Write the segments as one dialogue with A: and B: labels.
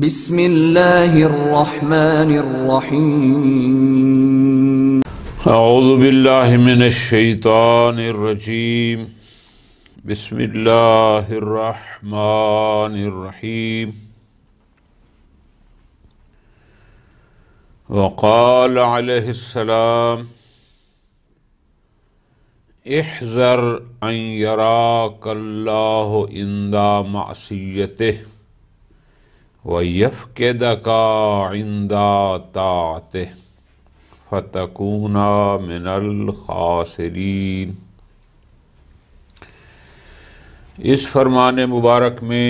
A: بسم اللہ الرحمن الرحیم
B: اعوذ باللہ من الشیطان الرجیم بسم اللہ الرحمن الرحیم وقال علیہ السلام احذر ان یراک اللہ عند معصیتہ وَيَفْقِدَكَ عِنْدَ طَاعَتِهِ فَتَكُونَ مِنَ الْخَاسِرِينَ۔ اس فرمان مبارک میں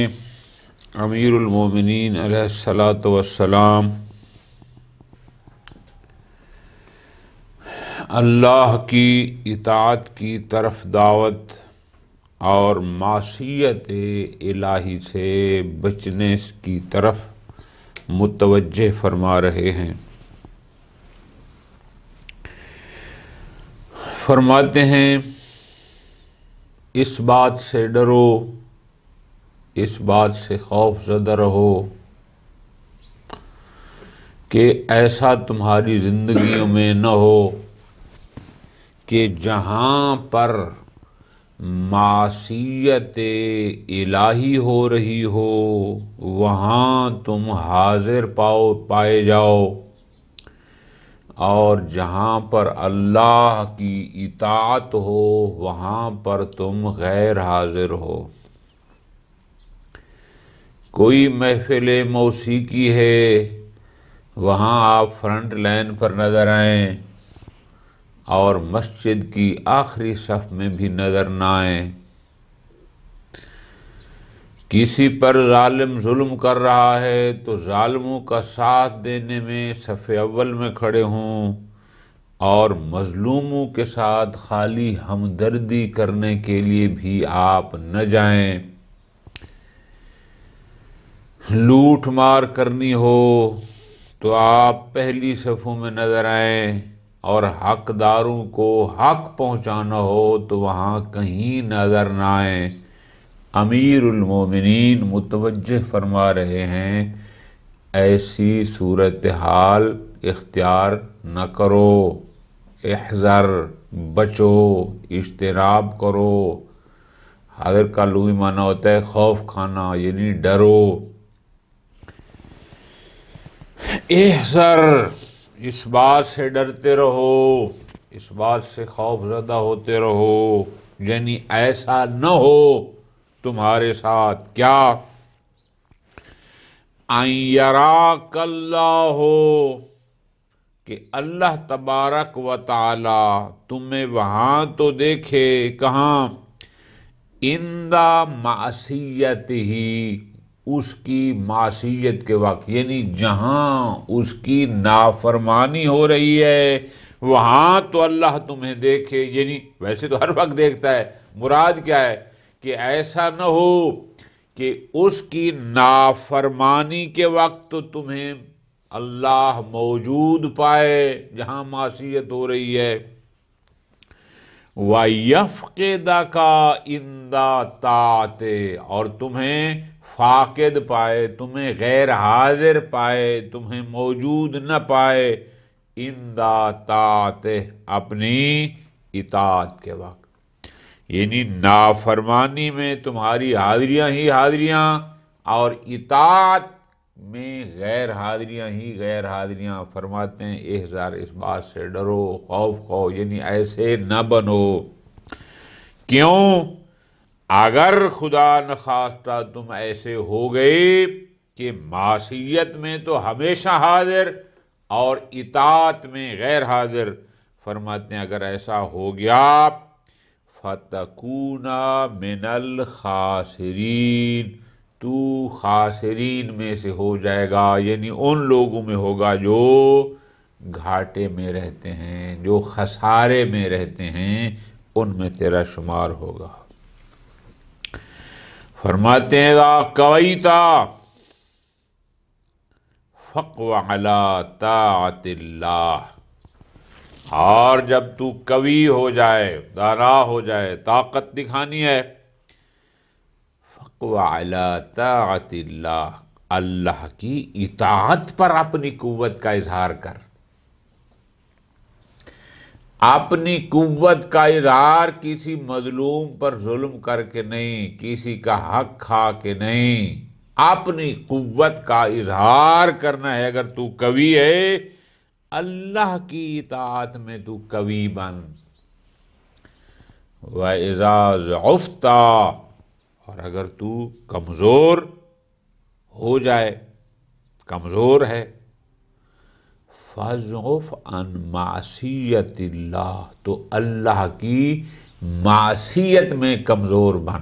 B: امیر المومنین علیہ السلام اللہ کی اطاعت کی طرف دعوت اور معصیت الہی سے بچنے کی طرف متوجہ فرما رہے ہیں۔ فرماتے ہیں اس بات سے ڈرو، اس بات سے خوف زدہ رہو کہ ایسا تمہاری زندگیوں میں نہ ہو کہ جہاں پر معصیت الہی ہو رہی ہو وہاں تم حاضر پائے جاؤ، اور جہاں پر اللہ کی اطاعت ہو وہاں پر تم غیر حاضر ہو۔ کوئی محفل موسیقی ہے وہاں آپ فرنٹ لائن پر نظر آئیں اور مسجد کی آخری صف میں بھی نظر نہ آئیں۔ کسی پر ظالم ظلم کر رہا ہے تو ظالموں کا ساتھ دینے میں صف اول میں کھڑے ہوں، اور مظلوموں کے ساتھ خالی ہمدردی کرنے کے لیے بھی آپ نہ جائیں۔ لوٹ مار کرنی ہو تو آپ پہلی صفوں میں نظر آئیں، اور حقداروں کو حق پہنچانا ہو تو وہاں کہیں نظر نہ آئیں۔ امیر المومنین متوجہ فرما رہے ہیں ایسی صورتحال اختیار نہ کرو، احذر، بچو، اجتناب کرو۔ حذر کا لغوی معنی ہوتا ہے خوف کھانا، یعنی ڈرو۔ احذر، اس بات سے ڈرتے رہو، اس بات سے خوف زدہ ہوتے رہو، یعنی ایسا نہ ہو تمہارے ساتھ کیا ان یراک اللہ ہو کہ اللہ تبارک و تعالی تمہیں وہاں تو دیکھے، کہاں؟ عند معصیتہ، اس کی معصیت کے وقت، یعنی جہاں اس کی نافرمانی ہو رہی ہے وہاں تو اللہ تمہیں دیکھے، یعنی ویسے تو ہر وقت دیکھتا ہے، مراد کیا ہے کہ ایسا نہ ہو کہ اس کی نافرمانی کے وقت تو تمہیں اللہ موجود پائے جہاں معصیت ہو رہی ہے۔ وَيَفْقِدَكَ عِنْدَ طَاعَتِهِ، اور تمہیں فاقد پائے، تمہیں غیر حاضر پائے، تمہیں موجود نہ پائے عِنْدَ طَاعَتِهِ، اپنی اطاعت کے وقت، یعنی نافرمانی میں تمہاری حاضریاں ہی حاضریاں اور اطاعت میں غیر حاضریاں ہی غیر حاضریاں۔ فرماتے ہیں احذر، اس بات سے ڈرو، خوف کھو، یعنی ایسے نہ بنو۔ کیوں؟ اگر خدا نخواستہ تم ایسے ہو گئے کہ معصیت میں تو ہمیشہ حاضر اور اطاعت میں غیر حاضر، فرماتے ہیں اگر ایسا ہو گیا فَتَكُونَ مِنَ الْخَاسِرِينَ، تو خاسرین میں سے ہو جائے گا، یعنی ان لوگوں میں ہوگا جو گھاٹے میں رہتے ہیں، جو خسارے میں رہتے ہیں، ان میں تیرا شمار ہوگا۔ فرماتے ہیں اذا قویت فقو علی طاعت اللہ، اور جب تو قوی ہو جائے، دانا ہو جائے، طاقت دکھانی ہے، فقو علی طاعت اللہ، اللہ کی اطاعت پر اپنی قوت کا اظہار کر، اپنی قوت کا اظہار کسی مظلوم پر ظلم کر کے نہیں، کسی کا حق کھا کے نہیں، اپنی قوت کا اظہار کرنا ہے۔ اگر تو قوی ہے، اللہ کی اطاعت میں تو قوی بن۔ وَإِذَا ضَعُفْتَ، اور اگر تو کمزور ہو جائے، کمزور ہے، فَاضْعُفْ عَنْ مَعْصِيَّةِ اللَّهِ، تو اللہ کی معصیت میں کمزور بن۔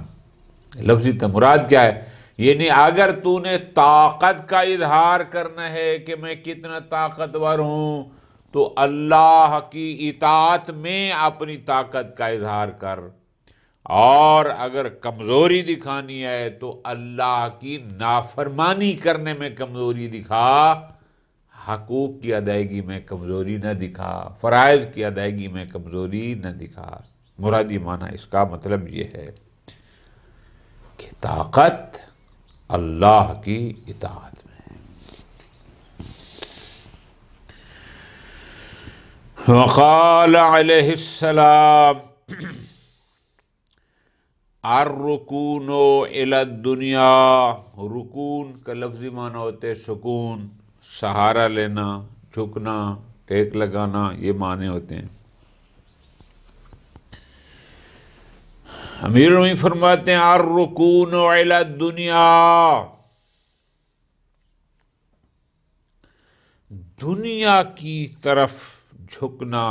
B: لفظی مراد کیا ہے؟ یعنی اگر تو نے طاقت کا اظہار کرنا ہے کہ میں کتنا طاقتور ہوں، تو اللہ کی اطاعت میں اپنی طاقت کا اظہار کر، اور اگر کمزوری دکھانی ہے تو اللہ کی نافرمانی کرنے میں کمزوری دکھا، حقوق کی ادائیگی میں کمزوری نہ دکھا، فرائض کی ادائیگی میں کمزوری نہ دکھا۔ مرادی معنی اس کا مطلب یہ ہے کہ طاقت اللہ کی اطاعت میں ہے۔ وقال علیہ السلام الرکون الی الدنیا، رکون کا لفظی معنی ہوتے ہے سکون، سہارا لینا، جھکنا، ٹیک لگانا، یہ معنی ہوتے ہیں۔ امیر المومنین فرماتے ہیں الرکون الی الدنیا، دنیا کی طرف جھکنا،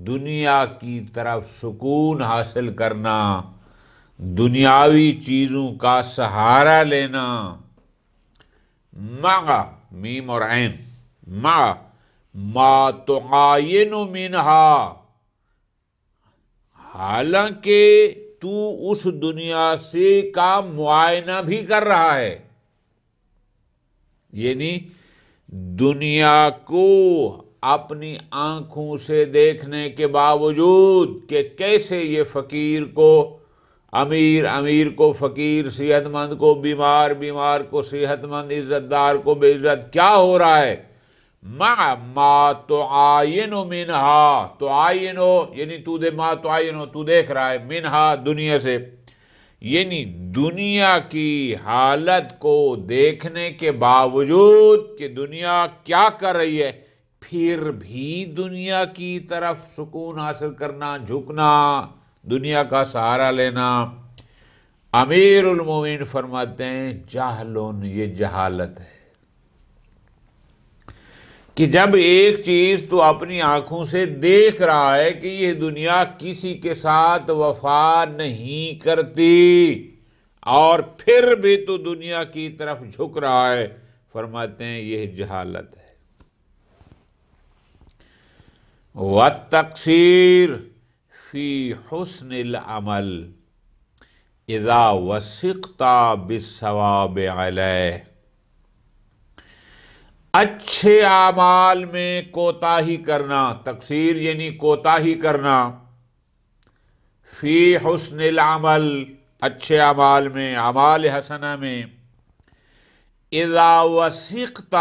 B: دنیا کی طرف سکون حاصل کرنا، دنیاوی چیزوں کا سہارا لینا، مع میم اور عین، مع ما تعاین منہا، حالانکہ تو اس دنیا سے کا معائنہ بھی کر رہا ہے، یعنی دنیا کو اپنی آنکھوں سے دیکھنے کے باوجود کہ کیسے یہ فقیر کو امیر، امیر کو فقیر، صحت مند کو بیمار، بیمار کو صحت مند، عزت دار کو بے عزت کیا ہو رہا ہے، مع ما تعاین منہا، تعاین یعنی تو دے، ما تعاین تو دیکھ رہا ہے، منہا دنیا سے، یعنی دنیا کی حالت کو دیکھنے کے باوجود کہ دنیا کیا کر رہی ہے، پھر بھی دنیا کی طرف سکون حاصل کرنا، جھکنا، دنیا کا سہارا لینا۔ امیر المومنین فرماتے ہیں جہلون، یہ جہالت ہے کہ جب ایک چیز تو اپنی آنکھوں سے دیکھ رہا ہے کہ یہ دنیا کسی کے ساتھ وفا نہیں کرتی، اور پھر بھی تو دنیا کی طرف جھک رہا ہے، فرماتے ہیں یہ جہالت ہے۔ وَالتَّقْصِيرُ فِي حُسْنِ الْعَمَلِ اِذَا وَثِقْتَ بِالثَّوَابِ عَلَيْهِ، اچھے اعمال میں کوتاہی کرنا، تقصیر یعنی کوتاہی کرنا، فی حسن العمل، اچھے اعمال میں، اعمال حسنہ میں، اذا وثقت،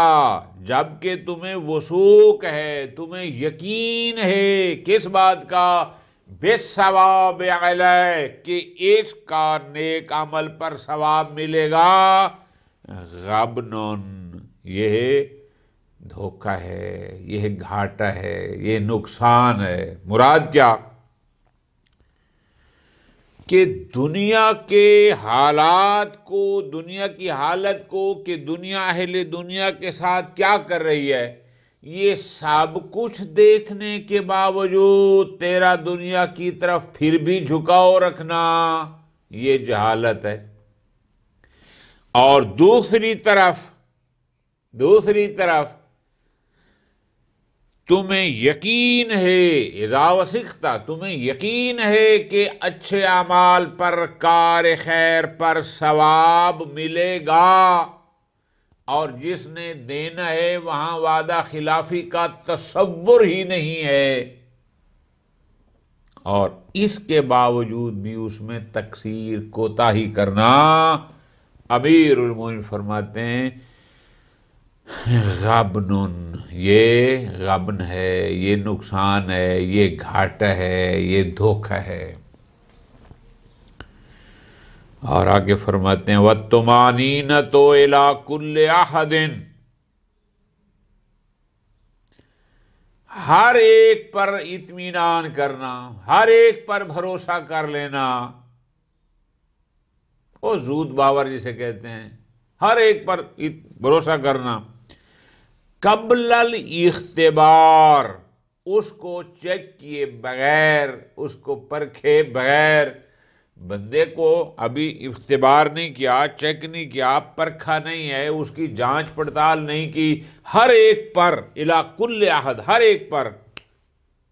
B: جبکہ تمہیں وثوق ہے، تمہیں یقین ہے، کس بات کا، بالثواب علیہ، کہ اس کا نیک عمل پر ثواب ملے گا، غبن، یہ دھوکہ ہے، یہ گھاٹا ہے، یہ نقصان ہے۔ مراد کیا کہ دنیا کے حالات کو، دنیا کی حالت کو، کہ دنیا اہل دنیا کے ساتھ کیا کر رہی ہے، یہ سب کچھ دیکھنے کے باوجود تیرا دنیا کی طرف پھر بھی جھکاؤ رکھنا، یہ جہالت ہے۔ اور دوسری طرف تمہیں یقین ہے، اذا وثقت، تمہیں یقین ہے کہ اچھے اعمال پر، کار خیر پر ثواب ملے گا، اور جس نے دینا ہے وہاں وعدہ خلافی کا تصور ہی نہیں ہے، اور اس کے باوجود بھی اس میں تقصیر، کوتاہی کرنا۔ امیر المومنین فرماتے ہیں غبن، یہ غبن ہے، یہ نقصان ہے، یہ گھاٹا ہے، یہ دھوکہ ہے۔ اور آگے فرماتے ہیں وَالطُّمَأْنِينَةُ إِلَىٰ كُلِّ أَحَدٍ، ہر ایک پر اطمینان کرنا، ہر ایک پر بھروسہ کر لینا، وہ زود باور جسے کہتے ہیں، ہر ایک پر بھروسہ کرنا، قبل الاختبار، اس کو چیک کیے بغیر، اس کو پرکھے بغیر، بندے کو ابھی اختبار نہیں کیا، چیک نہیں کیا، پرکھا نہیں ہے، اس کی جانچ پڑتال نہیں کی، ہر ایک پر الی کل احد، ہر ایک پر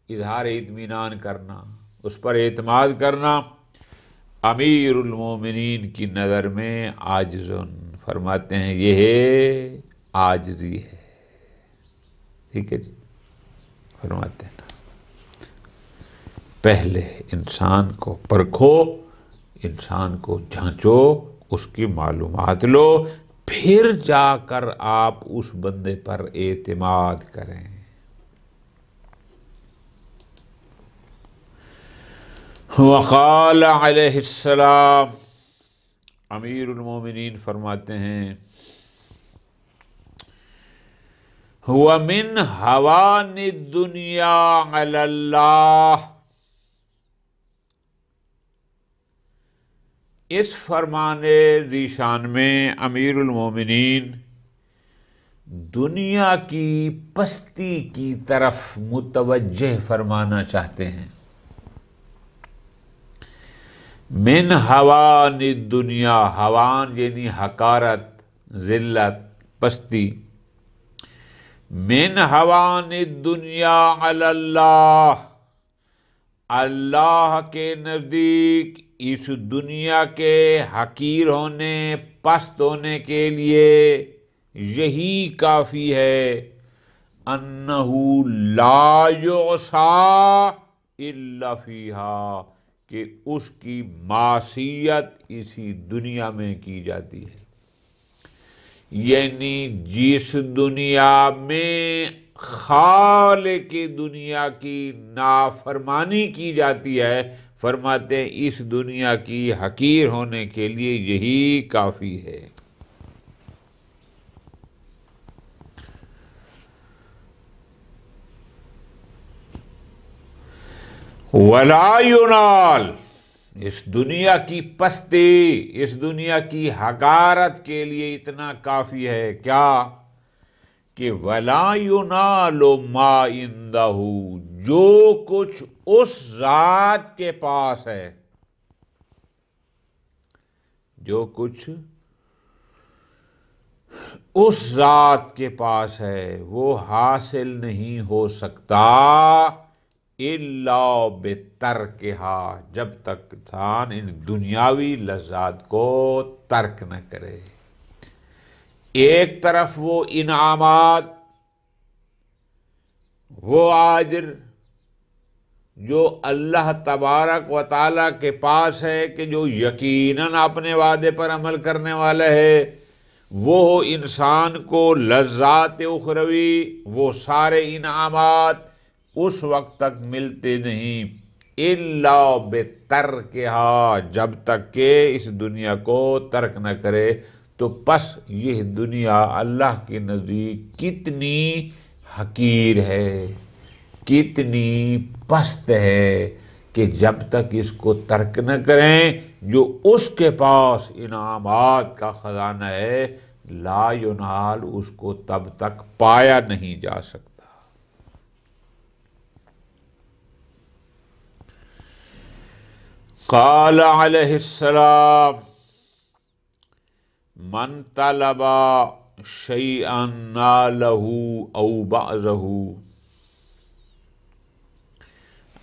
B: اظہار اطمینان کرنا، اس پر اعتماد کرنا، امیر المومنین کی نظر میں عاجزن، فرماتے ہیں یہ عاجزی ہے۔ ٹھیک ہے جی، فرماتے ہیں پہلے انسان کو پرکھو، انسان کو جھانچو، اس کی معلومات لو، پھر جا کر آپ اس بندے پر اعتماد کریں۔ وقال علیہ السلام، امیر المومنین فرماتے ہیں هو من ہوان الدنیا علی اللہ، اس فرمان ذیشان میں امیر المومنین دنیا کی پستی کی طرف متوجہ فرمانا چاہتے ہیں۔ من ہوان الدنیا، ہوان یعنی حقارت، ذلت، پستی، من ہوان الدنیا علی اللہ، اللہ کے نزدیک اس دنیا کے حقیر ہونے، پست ہونے کے لیے یہی کافی ہے، انہو لا یعصی الا فیہا، کہ اس کی معصیت اسی دنیا میں کی جاتی ہے، یعنی جس دنیا میں خالق دنیا کی نافرمانی کی جاتی ہے، فرماتے ہیں اس دنیا کی حقیر ہونے کے لیے یہی کافی ہے۔ ولا ینال، اس دنیا کی پستی، اس دنیا کی حقارت کے لیے اتنا کافی ہے کیا کہ ولا ینال ما عندہ، جو کچھ اس ذات کے پاس ہے، جو کچھ اس ذات کے پاس ہے وہ حاصل نہیں ہو سکتا الا بترکہا، جب تک انسان ان دنیاوی لذات کو ترک نہ کرے۔ ایک طرف وہ انعامات، وہ اجر جو اللہ تبارک و تعالیٰ کے پاس ہے، کہ جو یقیناً اپنے وعدے پر عمل کرنے والا ہے، وہ انسان کو لذات اخروی، وہ سارے انعامات اس وقت تک ملتے نہیں الا بترکہا، جب تک کہ اس دنیا کو ترک نہ کرے۔ تو پس یہ دنیا اللہ کے نزدیک کتنی حقیر ہے، کتنی پست ہے، کہ جب تک اس کو ترک نہ کریں، جو اس کے پاس انعامات کا خزانہ ہے، لا ینال، اس کو تب تک پایا نہیں جا سکتا۔ قال علیہ السلام من طلب شیئا نالہ او بعضہ،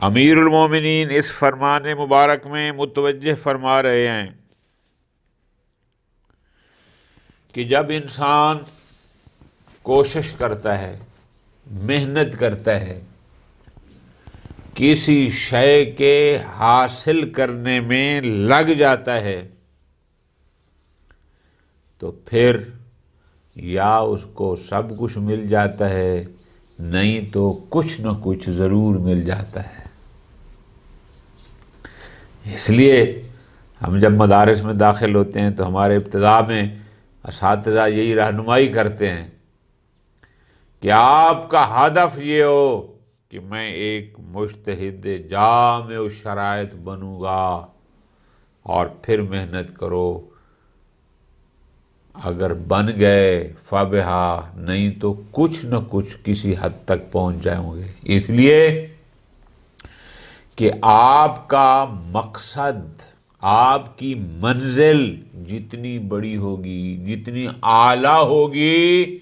B: امیر المومنین اس فرمان مبارک میں متوجہ فرما رہے ہیں کہ جب انسان کوشش کرتا ہے، محنت کرتا ہے، کسی شے کے حاصل کرنے میں لگ جاتا ہے، تو پھر یا اس کو سب کچھ مل جاتا ہے، نہیں تو کچھ نہ کچھ ضرور مل جاتا ہے۔ اس لیے ہم جب مدارس میں داخل ہوتے ہیں تو ہمارے ابتدا میں اساتذہ یہی رہنمائی کرتے ہیں کہ آپ کا ہدف یہ ہو کہ میں ایک مجتہد جامع الشرائط بنوں گا، اور پھر محنت کرو، اگر بن گئے فبہا، نہیں تو کچھ نہ کچھ کسی حد تک پہنچ جائیں گے۔ اس لیے کہ آپ کا مقصد، آپ کی منزل جتنی بڑی ہوگی، جتنی اعلیٰ ہوگی،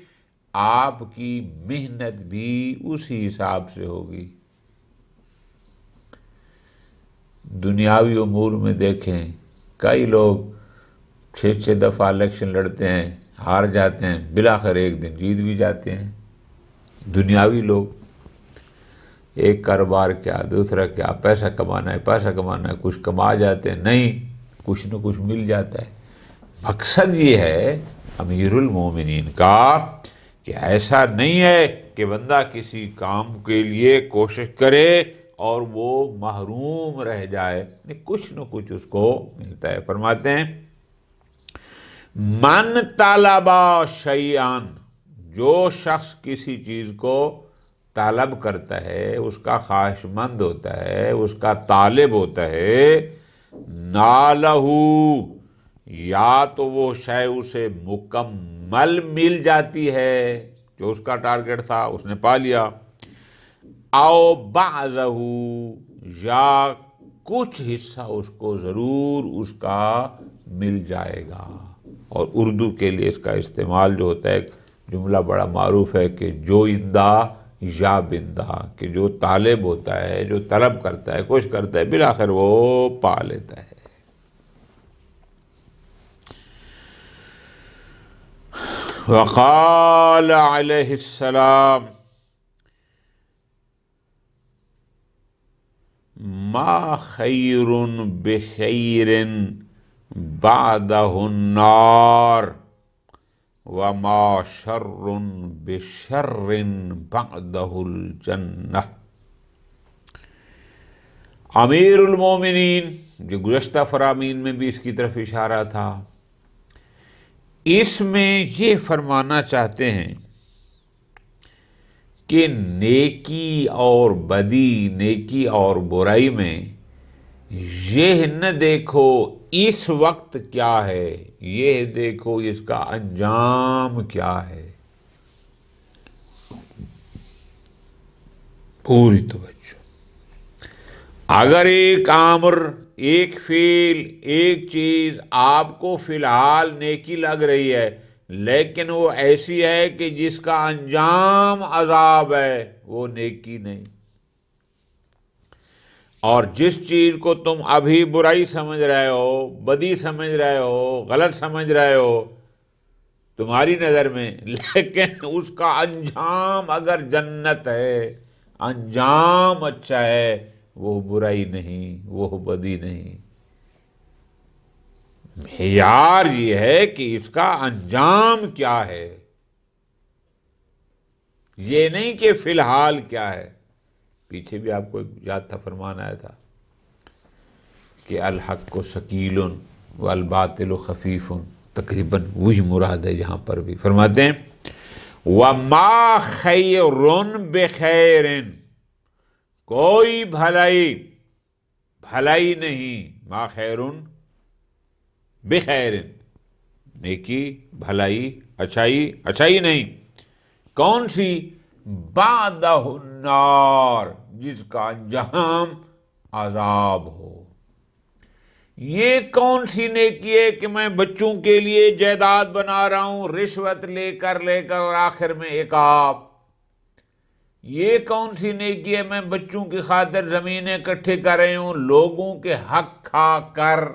B: آپ کی محنت بھی اسی حساب سے ہوگی۔ دنیاوی امور میں دیکھیں، کئی لوگ 6 دفعہ الیکشن لڑتے ہیں، ہار جاتے ہیں، بالآخر ایک دن جیت بھی جاتے ہیں۔ دنیاوی لوگ، ایک کاروبار کیا، دوسرا کیا، پیسہ کمانا ہے، کچھ کما جاتے ہیں، نہیں کچھ نہ کچھ مل جاتا ہے۔ مقصد یہ ہے امیر المومنین کا کہ ایسا نہیں ہے کہ بندہ کسی کام کے لیے کوشش کرے اور وہ محروم رہ جائے، نہیں کچھ نہ کچھ اس کو ملتا ہے۔ فرماتے ہیں من طلبا شیئان، جو شخص کسی چیز کو طلب کرتا ہے، اس کا خواہش مند ہوتا ہے، اس کا طالب ہوتا ہے، نالہ، یا تو وہ شے اسے مکمل مل جاتی ہے، جو اس کا ٹارگٹ تھا اس نے پا لیا، او بعضہ، یا کچھ حصہ اس کو ضرور اس کا مل جائے گا۔ اور اردو کے لیے اس کا استعمال جو ہوتا ہے، جملہ بڑا معروف ہے کہ جو اندہ یا بندہ، کہ جو طالب ہوتا ہے، جو طلب کرتا ہے، کوشش کرتا ہے، بالآخر وہ پا لیتا ہے۔ وقال علیہ السلام ما خیر بخیر بعدہ النار وما شر بشر بعدہ الجنہ۔ امیر المومنین، جو گزشتہ فرامین میں بھی اس کی طرف اشارہ تھا، اس میں یہ فرمانا چاہتے ہیں کہ نیکی اور بدی، نیکی اور برائی میں یہ نہ دیکھو اس وقت کیا ہے، یہ دیکھو اس کا انجام کیا ہے۔ پوری توجہ۔ اگر ایک امر، ایک فعل، ایک چیز آپ کو فی الحال نیکی لگ رہی ہے، لیکن وہ ایسی ہے کہ جس کا انجام عذاب ہے، وہ نیکی نہیں۔ اور جس چیز کو تم ابھی برائی سمجھ رہے ہو، بدی سمجھ رہے ہو، غلط سمجھ رہے ہو تمہاری نظر میں، لیکن اس کا انجام اگر جنت ہے، انجام اچھا ہے، وہ برائی نہیں، وہ بدی نہیں۔ معیار یہ ہے کہ اس کا انجام کیا ہے، یہ نہیں کہ فی الحال کیا ہے۔ پیچھے بھی آپ کو یاد تھا، فرمان آیا تھا کہ الحق ثقیل والباطل خفیف، تقریباً وہی مراد ہے یہاں پر بھی۔ فرماتے ہیں وَمَا خَيْرٌ بِخَيْرٍ، کوئی بھلائی نہیں، ما خیرن بخیر، نیکی، بھلائی، اچھائی نہیں، کون سی؟ بعدہ النار، جس کا انجام عذاب ہو۔ یہ کون سی نیکی ہے کہ میں بچوں کے لیے جائیداد بنا رہا ہوں، رشوت لے کر اور آخر میں عقاب؟ یہ کون سی نیکی ہے میں بچوں کی خاطر زمینیں اکٹھے کر رہے ہوں، لوگوں کے حق کھا کر؟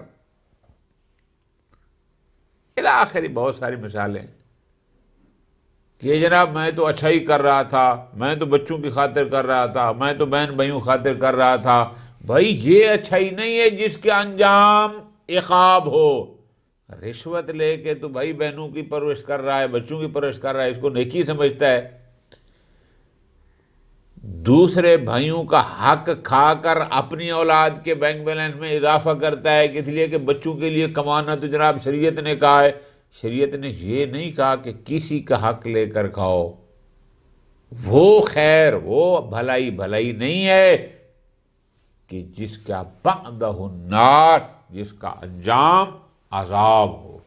B: آخری بہت ساری مثالیں کہ جناب میں تو اچھائی کر رہا تھا، میں تو بچوں کی خاطر کر رہا تھا، میں تو بہن بھائیوں خاطر کر رہا تھا۔ بھائی یہ اچھائی نہیں ہے جس کے انجام عقاب ہو، رشوت لے کے تو بھائی بہنوں کی پرورش کر رہا ہے، بچوں کی پرورش کر رہا ہے، اس کو نیکی سمجھتا ہے۔ دوسرے بھائیوں کا حق کھا کر اپنی اولاد کے بینک بیلنس میں اضافہ کرتا ہے، اس لیے کہ بچوں کے لیے کمانا تو جناب شریعت نے کہا ہے۔ شریعت نے یہ نہیں کہا کہ کسی کا حق لے کر کھاؤ، وہ خیر، وہ بھلائی نہیں ہے کہ جس کا بعدہ النار، جس کا انجام عذاب ہو۔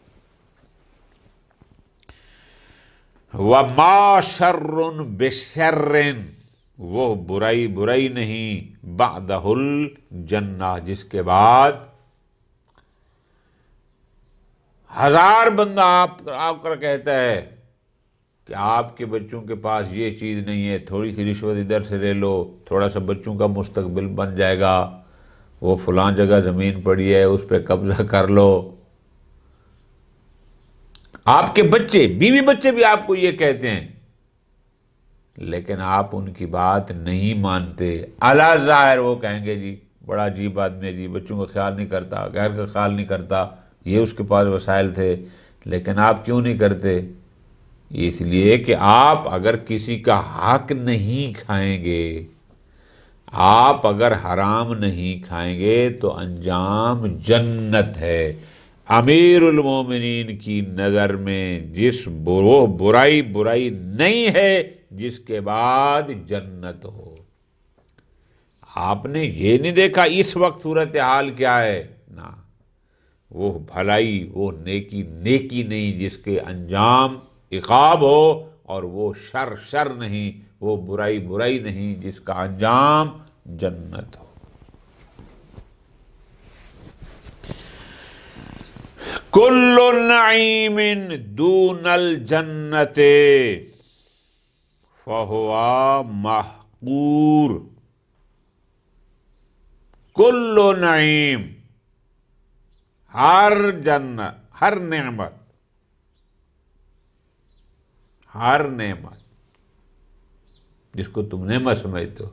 B: وَمَا شَرٌ بِشَرٍ، وہ برائی نہیں، بعدہ الجنہ، جس کے بعد ہزار بندہ آپ کر کہتا ہے کہ آپ کے بچوں کے پاس یہ چیز نہیں ہے، تھوڑی سی رشوت ادھر سے لے لو، تھوڑا سا بچوں کا مستقبل بن جائے گا، وہ فلاں جگہ زمین پڑی ہے اس پہ قبضہ کر لو۔ آپ کے بچے، بیوی بچے بھی آپ کو یہ کہتے ہیں، لیکن آپ ان کی بات نہیں مانتے۔ اعلیٰ ظاہر وہ کہیں گے جی بڑا عجیب آدمی ہے جی، بچوں کا خیال نہیں کرتا، غیر کا خیال نہیں کرتا، یہ اس کے پاس وسائل تھے، لیکن آپ کیوں نہیں کرتے؟ اس لیے کہ آپ اگر کسی کا حق نہیں کھائیں گے، آپ اگر حرام نہیں کھائیں گے تو انجام جنت ہے۔ امیر المومنین کی نظر میں جس برائی نہیں ہے جس کے بعد جنت ہو۔ آپ نے یہ نہیں دیکھا اس وقت صورتحال کیا ہے، نا، وہ بھلائی، وہ نیکی نہیں جس کے انجام عقاب ہو، اور وہ شر نہیں، وہ برائی نہیں جس کا انجام جنت ہو۔ کل نعیم دون الجنت فہو محقور۔ کل نعیم، ہر جنت، ہر نعمت جس کو تم نعمت سمجھتے ہو،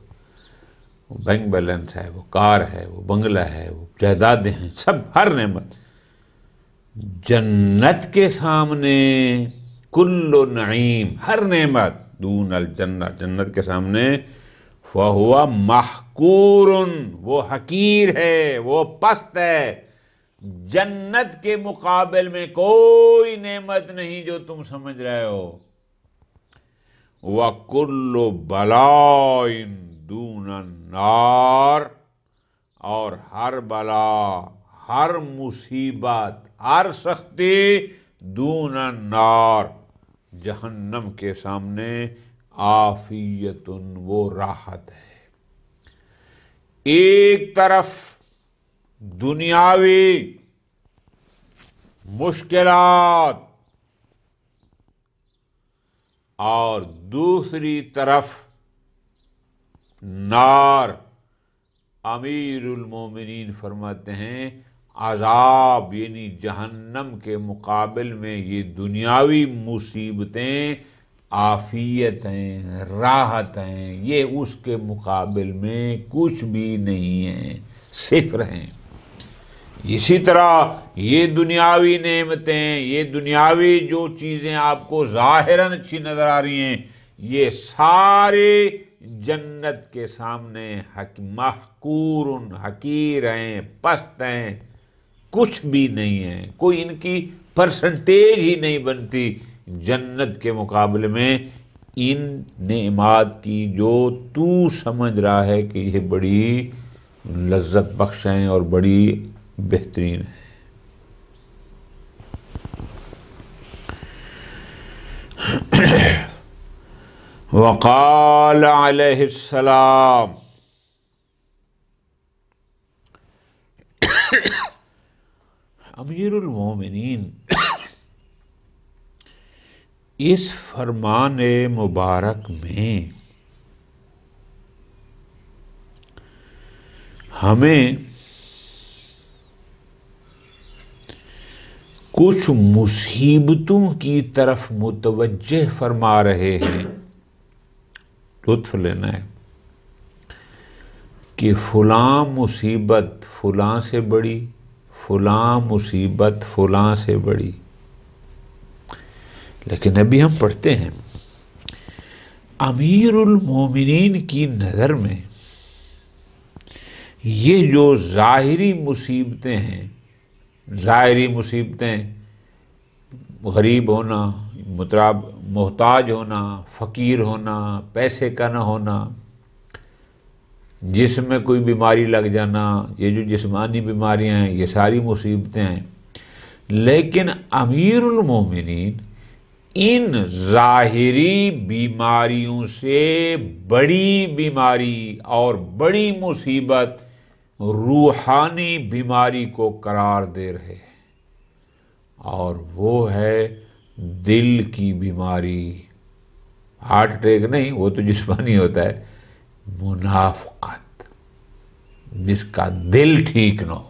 B: وہ بینک بیلنس ہے، وہ کار ہے، وہ بنگلہ ہے، وہ جائیدادیں ہیں، سب، ہر نعمت جنت کے سامنے، کل نعیم، ہر نعمت، دون الجنہ، جنت کے سامنے، فہو محقور، وہ حقیر ہے، وہ پست ہے۔ جنت کے مقابل میں کوئی نعمت نہیں جو تم سمجھ رہے ہو۔ وَكُلُّ بَلَاءٍ دُونَ النَّارِ، اور ہر بلا، ہر مصیبت، ہر سختی، دون النار، جہنم کے سامنے، عافیت، وہ راحت ہے۔ ایک طرف دنیاوی مشکلات اور دوسری طرف نار۔ امیر المومنین فرماتے ہیں عذاب یعنی جہنم کے مقابل میں یہ دنیاوی مصیبتیں عافیت ہیں، راحت ہیں، یہ اس کے مقابل میں کچھ بھی نہیں ہیں، صفر ہیں۔ اسی طرح یہ دنیاوی نعمتیں، یہ دنیاوی جو چیزیں آپ کو ظاہراً اچھی نظر آ رہی ہیں، یہ سارے جنت کے سامنے محقور، حقیر ہیں، پست ہیں، کچھ بھی نہیں ہیں، کوئی ان کی پرسنٹیج ہی نہیں بنتی جنت کے مقابلے میں ان نعمات کی جو تو سمجھ رہا ہے کہ یہ بڑی لذت بخش ہیں اور بڑی بہترین ہے۔ وقال علیہ السلام، امیر المومنین اس فرمان مبارک میں ہمیں کچھ مصیبتوں کی طرف متوجہ فرما رہے ہیں۔ لطف لینا ہے کہ فلاں مصیبت فلاں سے بڑی، فلاں مصیبت فلاں سے بڑی، لیکن ابھی ہم پڑھتے ہیں امیر المومنین کی نظر میں یہ جو ظاہری مصیبتیں ہیں، ظاہری مصیبتیں، غریب ہونا، محتاج ہونا، فقیر ہونا، پیسے کا نہ ہونا، جسم میں کوئی بیماری لگ جانا، یہ جو جسمانی بیماریاں ہیں یہ ساری مصیبتیں ہیں، لیکن امیر المومنین ان ظاہری بیماریوں سے بڑی بیماری اور بڑی مصیبت روحانی بیماری کو قرار دے رہے ہیں، اور وہ ہے دل کی بیماری۔ ہارٹ اٹیک نہیں، وہ تو جسمانی ہوتا ہے، منافقت، جس کا دل ٹھیک نہ ہو۔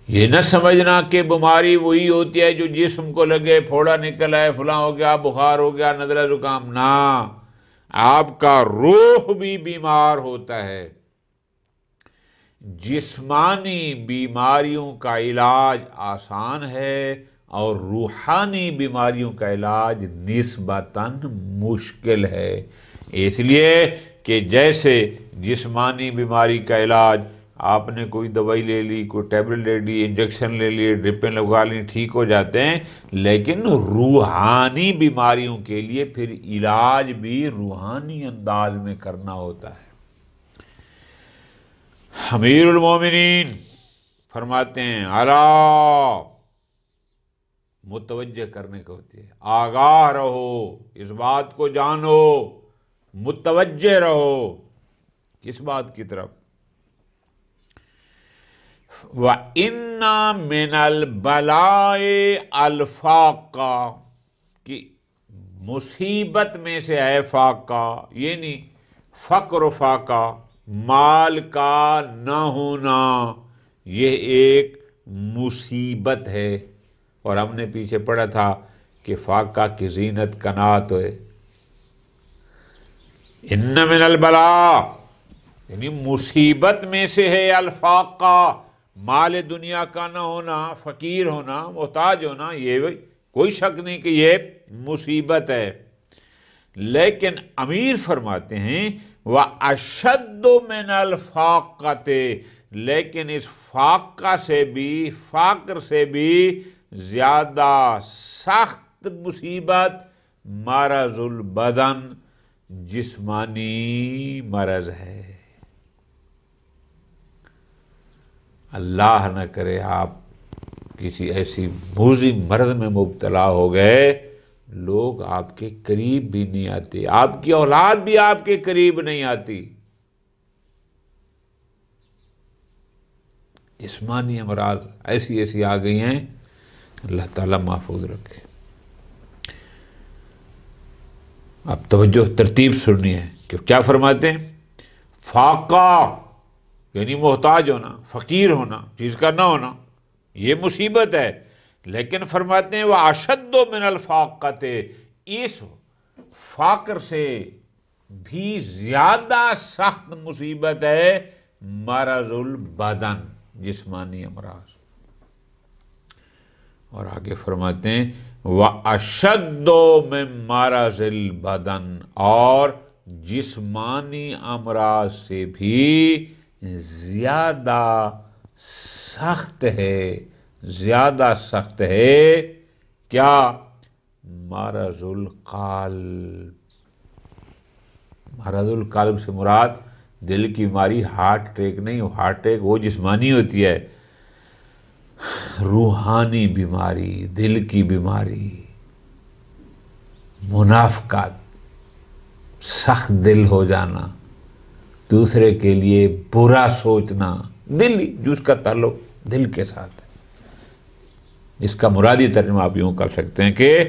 B: یہ نہ سمجھنا کہ بیماری وہی ہوتی ہے جو جسم کو لگے، پھوڑا نکل آئے، فلاں ہو گیا، بخار ہو گیا، نزلہ زکام، نہ، آپ کا روح بھی بیمار ہوتا ہے۔ جسمانی بیماریوں کا علاج آسان ہے اور روحانی بیماریوں کا علاج نسبتاً مشکل ہے، اس لیے کہ جیسے جسمانی بیماری کا علاج آپ نے کوئی دوائی لے لی، کوئی ٹیبلٹ لے لی، انجیکشن لے لیے، ڈرپیں لگوا لی، ٹھیک ہو جاتے ہیں، لیکن روحانی بیماریوں کے لیے پھر علاج بھی روحانی انداز میں کرنا ہوتا ہے۔ امیر المومنین فرماتے ہیں الا، متوجہ کرنے کو ہوتی ہے، آگاہ رہو، اس بات کو جانو، متوجہ رہو، کس بات کی طرف؟ وَإِنَّ مِنَ الْبَلَاءِ الْفَاقَّ، کہ مصیبت میں سے ہے فاقہ، یہ نہیں فقر و فاقہ، مال کا نہ ہونا، یہ ایک مصیبت ہے، اور ہم نے پیچھے پڑھا تھا کہ فاقہ کی زینت کنات ہے۔ ان من البلاء یعنی مصیبت میں سے ہے الفاقہ، مال دنیا کا نہ ہونا، فقیر ہونا، محتاج ہونا، یہ کوئی شک نہیں کہ یہ مصیبت ہے، لیکن امیر فرماتے ہیں وَأَشَدُّ مِنَ الْفَاقَّةِ، لیکن اس فاقہ سے بھی، فقر سے بھی زیادہ سخت مصیبت مرض البدن، جسمانی مرض ہے۔ اللہ نہ کرے آپ کسی ایسی موذی مرض میں مبتلا ہو گئے، لوگ آپ کے قریب بھی نہیں آتے، آپ کی اولاد بھی آپ کے قریب نہیں آتی۔ جسمانی امراض ایسی ایسی آ گئی ہیں، اللہ تعالیٰ محفوظ رکھے۔ اب توجہ ترتیب سننی ہے کہ کیا فرماتے ہیں؟ فاقہ یعنی محتاج ہونا، فقیر ہونا، چیز کا نہ ہونا، یہ مصیبت ہے، لیکن فرماتے ہیں وَأَشَدُّ مِنَ الْفَاقَّةِ، اس فقر سے بھی زیادہ سخت مصیبت ہے مرض البدن، جسمانی امراض۔ اور آگے فرماتے ہیں وَأَشَدُّ مِن مَرَضِ الْبَدَنِ، اور جسمانی امراض سے بھی زیادہ سخت ہے، زیادہ سخت ہے کیا؟ مرض القلب۔ مرض القلب سے مراد دل کی بیماری، ہارٹ اٹیک نہیں، ہارٹ اٹیک وہ جسمانی ہوتی ہے، روحانی بیماری، دل کی بیماری، منافقت، سخت دل ہو جانا، دوسرے کے لیے برا سوچنا، دل جو اس کا تعلق دل کے ساتھ ہے۔ اس کا مرادی ترجمہ آپ یوں کر سکتے ہیں کہ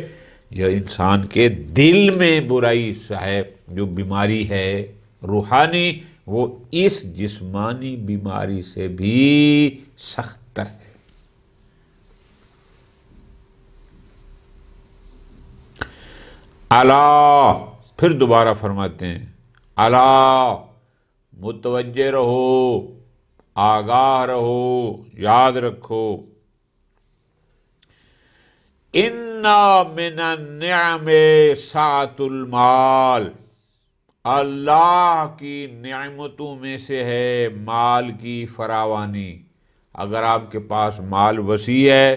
B: یہ انسان کے دل میں برائی ہے، جو بیماری ہے روحانی، وہ اس جسمانی بیماری سے بھی سخت تر ہے۔ الا، پھر دوبارہ فرماتے ہیں الا، متوجہ رہو، آگاہ رہو، یاد رکھو، اِنَّا مِنَ النِّعَمِ سَعَةُ المال، اللہ کی نعمتوں میں سے ہے مال کی فراوانی۔ اگر آپ کے پاس مال وسیع ہے،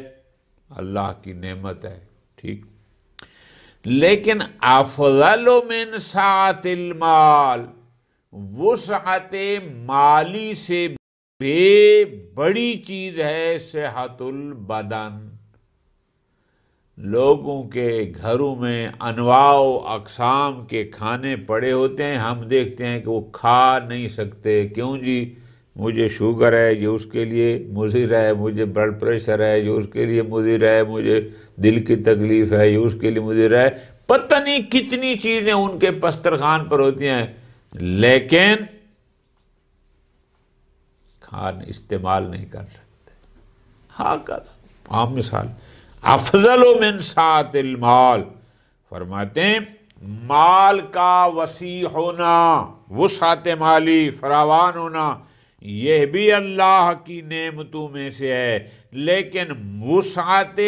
B: اللہ کی نعمت ہے، ٹھیک، لیکن افضل من سعۃ المال، وسعت مالی سے بے بڑی چیز ہے صحت البدن۔ لوگوں کے گھروں میں انواع و اقسام کے کھانے پڑے ہوتے ہیں، ہم دیکھتے ہیں کہ وہ کھا نہیں سکتے، کیوں جی؟ مجھے شوگر ہے، یہ اس کے لیے مضر ہے، مجھے بلڈ پریشر ہے، یہ اس کے لیے مضر ہے، مجھے دل کی تکلیف ہے، یہ اس کے لیے مضر ہے، پتہ نہیں کتنی چیزیں ان کے دسترخوان پر ہوتی ہیں، لیکن استعمال نہیں کر سکتے۔ ہاں عام مثال، افضل من سعۃ المال، فرماتے ہیں مال کا وسیع ہونا، وسعت مالی فراوان ہونا، یہ بھی اللہ کی نعمتوں میں سے ہے، لیکن وسعت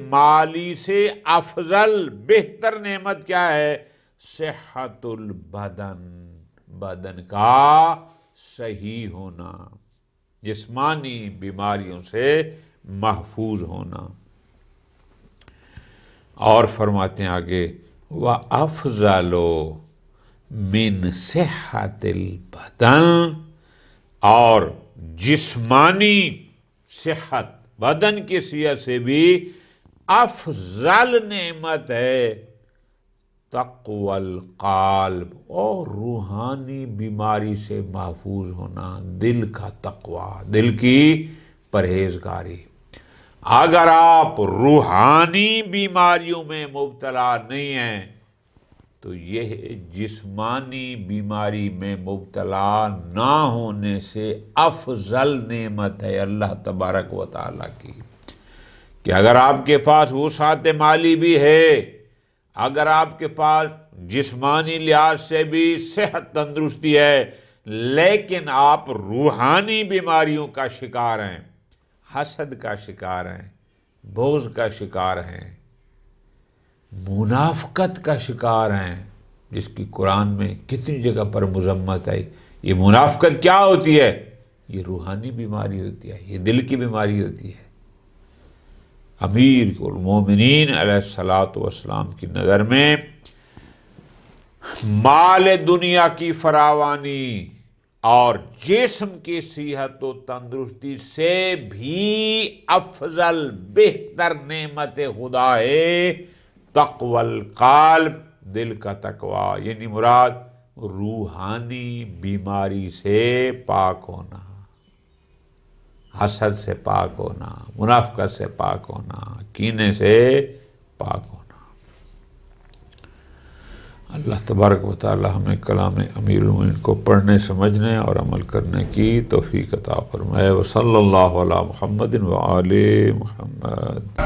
B: مالی سے افضل بہتر نعمت کیا ہے؟ صحت البدن، بدن کا صحیح ہونا، جسمانی بیماریوں سے محفوظ ہونا۔ اور فرماتے ہیں آگے وَأَفْضَلُ مِنْ صِحَّةِ الْبَدَنِ، اور جسمانی صحت، بدن کی صحت سے بھی افضل نعمت ہے تقوی القلب، اور روحانی بیماری سے محفوظ ہونا، دل کا تقوی، دل کی پرہیزگاری۔ اگر آپ روحانی بیماریوں میں مبتلا نہیں ہیں تو یہ جسمانی بیماری میں مبتلا نہ ہونے سے افضل نعمت ہے اللہ تبارک و تعالیٰ کی، کہ اگر آپ کے پاس وسعت مالی بھی ہے، اگر آپ کے پاس جسمانی لحاظ سے بھی صحت تندرستی ہے، لیکن آپ روحانی بیماریوں کا شکار ہیں، حسد کا شکار ہیں، بغض کا شکار ہیں، منافقت کا شکار ہیں، جس کی قرآن میں کتنی جگہ پر مذمت ہے۔ یہ منافقت کیا ہوتی ہے؟ یہ روحانی بیماری ہوتی ہے، یہ دل کی بیماری ہوتی ہے۔ امیر المومنین علیہ الصلاۃ والسلام کی نظر میں مال دنیا کی فراوانی اور جسم کی صحت و تندرستی سے بھی افضل بہتر نعمت خدا ہے تقوی القلب، دل کا تقوی، یعنی مراد روحانی بیماری سے پاک ہونا، حسد سے پاک ہونا، منافقت سے پاک ہونا، کینے سے پاک ہونا۔ اللہ تبارک و تعالی ہمیں کلام امیر المومنین کو پڑھنے، سمجھنے اور عمل کرنے کی توفیق عطا فرمائے۔ وصلی اللہ علی محمد وآل محمد۔